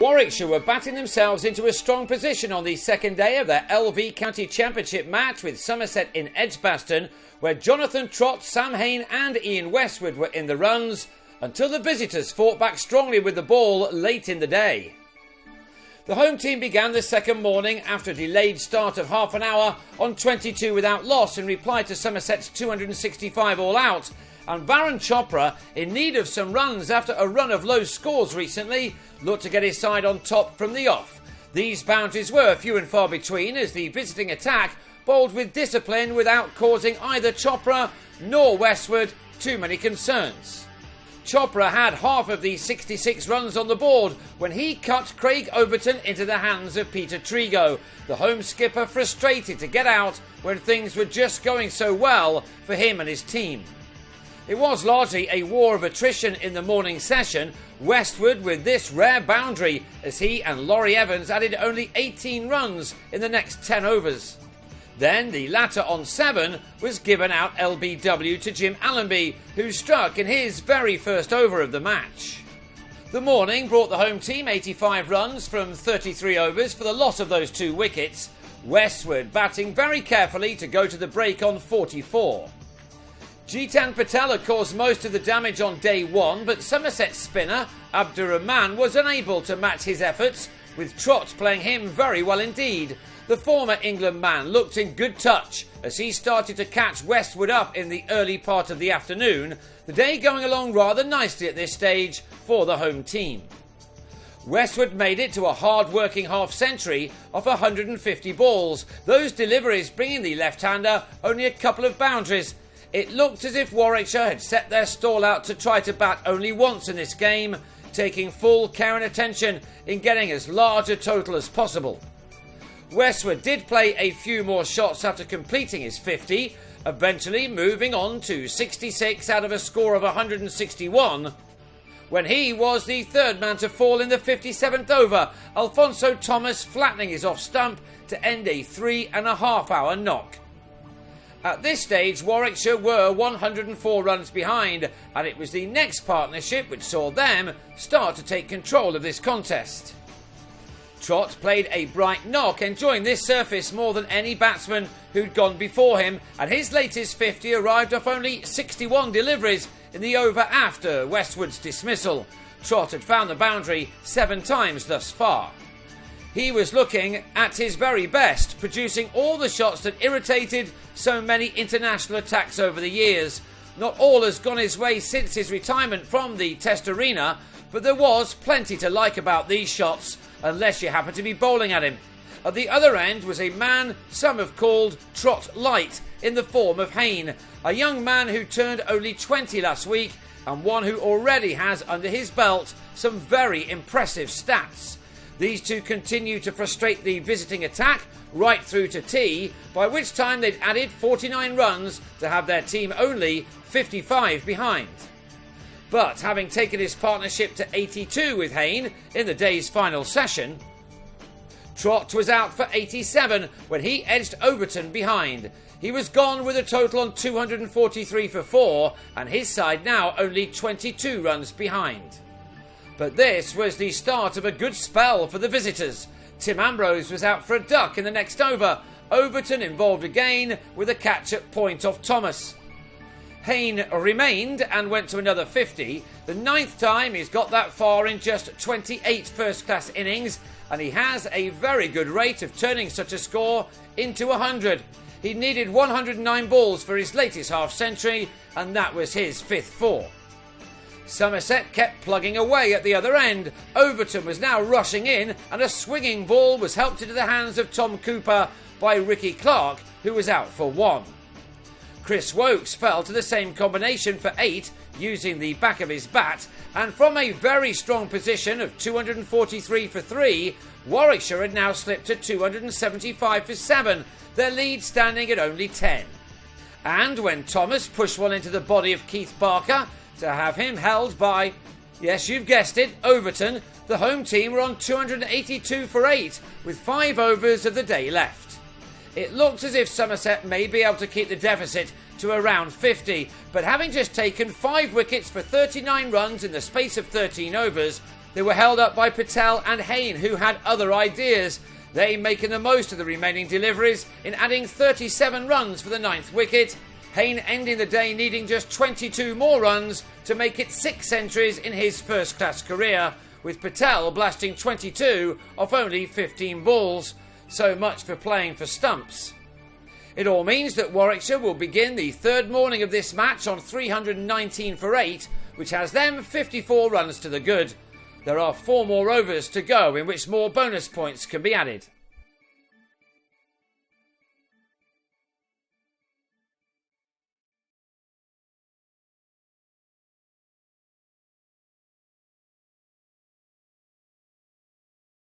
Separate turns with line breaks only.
Warwickshire were batting themselves into a strong position on the second day of their LV County Championship match with Somerset in Edgbaston, where Jonathan Trott, Sam Hayne and Ian Westwood were in the runs, until the visitors fought back strongly with the ball late in the day. The home team began the second morning after a delayed start of half an hour on 22 without loss in reply to Somerset's 265 all out, and Varun Chopra, in need of some runs after a run of low scores recently, looked to get his side on top from the off. These boundaries were few and far between as the visiting attack bowled with discipline without causing either Chopra nor Westwood too many concerns. Chopra had half of the 66 runs on the board when he cut Craig Overton into the hands of Peter Trigo, the home skipper frustrated to get out when things were just going so well for him and his team. It was largely a war of attrition in the morning session, Westwood with this rare boundary as he and Laurie Evans added only 18 runs in the next 10 overs. Then the latter on 7 was given out LBW to Jim Allenby, who struck in his very first over of the match. The morning brought the home team 85 runs from 33 overs for the loss of those 2 wickets, Westwood batting very carefully to go to the break on 44. Jitan Patel had caused most of the damage on day 1, but Somerset spinner Abdurrahman was unable to match his efforts, with Trott playing him very well indeed. The former England man looked in good touch as he started to catch Westwood up in the early part of the afternoon, the day going along rather nicely at this stage for the home team. Westwood made it to a hard-working half-century off 150 balls, those deliveries bringing the left-hander only a couple of boundaries. It looked as if Warwickshire had set their stall out to try to bat only once in this game, taking full care and attention in getting as large a total as possible. Westwood did play a few more shots after completing his 50, eventually moving on to 66 out of a score of 161, when he was the third man to fall in the 57th over, Alfonso Thomas flattening his off stump to end a 3.5 hour knock. At this stage, Warwickshire were 104 runs behind, and it was the next partnership which saw them start to take control of this contest. Trott played a bright knock, enjoying this surface more than any batsman who'd gone before him, and his latest 50 arrived off only 61 deliveries in the over after Westwood's dismissal. Trott had found the boundary 7 times thus far. He was looking at his very best, producing all the shots that irritated so many international attacks over the years. Not all has gone his way since his retirement from the Test arena, but there was plenty to like about these shots, unless you happen to be bowling at him. At the other end was a man some have called Trott Light in the form of Hayne, a young man who turned only 20 last week and one who already has under his belt some very impressive stats. These two continue to frustrate the visiting attack right through to tea, by which time they'd added 49 runs to have their team only 55 behind. But having taken his partnership to 82 with Hayne in the day's final session, Trott was out for 87 when he edged Overton behind. He was gone with a total on 243 for 4, and his side now only 22 runs behind. But this was the start of a good spell for the visitors. Tim Ambrose was out for a duck in the next over. Overton involved again with a catch at point off Thomas. Hayne remained and went to another 50, the 9th time he's got that far in just 28 first-class innings, and he has a very good rate of turning such a score into 100. He needed 109 balls for his latest half-century, and that was his 5th 4. Somerset kept plugging away at the other end. Overton was now rushing in, and a swinging ball was helped into the hands of Tom Cooper by Ricky Clark, who was out for 1. Chris Wokes fell to the same combination for 8, using the back of his bat, and from a very strong position of 243 for 3, Warwickshire had now slipped to 275 for 7, their lead standing at only 10. And when Thomas pushed one into the body of Keith Barker, to have him held by, yes, you've guessed it, Overton, the home team were on 282 for 8, with 5 overs of the day left. It looked as if Somerset may be able to keep the deficit to around 50, but having just taken 5 wickets for 39 runs in the space of 13 overs, They were held up by Patel and Hayne, who had other ideas, they making the most of the remaining deliveries in adding 37 runs for the 9th wicket. Hayne ending the day needing just 22 more runs to make it 6 centuries in his first-class career, with Patel blasting 22 off only 15 balls. So much for playing for stumps. It all means that Warwickshire will begin the third morning of this match on 319 for 8, which has them 54 runs to the good. There are 4 more overs to go in which more bonus points can be added.